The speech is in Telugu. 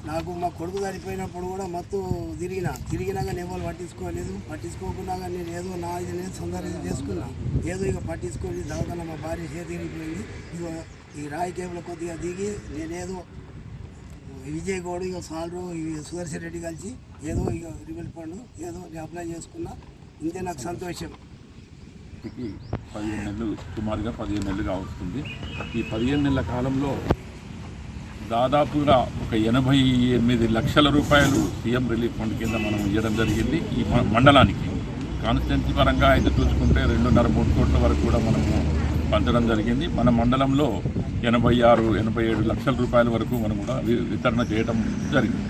నాకు మా కొడుకు చనిపోయినప్పుడు కూడా మత్తు తిరిగినాక ఎవరు పట్టించుకోకుండా నేను ఏదో నా ఇది నేను సొంత ఇది చేసుకున్నా. ఏదో ఇక పట్టించుకొని దవాఖాన మా భార్య తిరిగిపోయింది. ఇక ఈ రాయి కేబుల్ కొద్దిగా దిగి నేనేదో విజయ్ గౌడ్ ఇక సాల్రు సుదర్శన్ రెడ్డి కలిసి ఏదో ఇక రివెల్ ఫండ్ ఏదో అప్లై చేసుకున్నా. ఇంతే నాకు సంతోషం. 15 నెలలు సుమారుగా 15 నెలలుగా వస్తుంది. ఈ 15 నెలల కాలంలో దాదాపుగా ఒక 88 లక్షల రూపాయలు సీఎం రిలీఫ్ ఫండ్ కింద మనం ఇవ్వడం జరిగింది. ఈ మండలానికి కాన్స్టిట్యున్సీ పరంగా అయితే చూసుకుంటే 2.5-3 కోట్ల వరకు కూడా మనము పంచడం జరిగింది. మన మండలంలో 86-87 లక్షల రూపాయల వరకు మనం కూడా వితరణ చేయడం జరిగింది.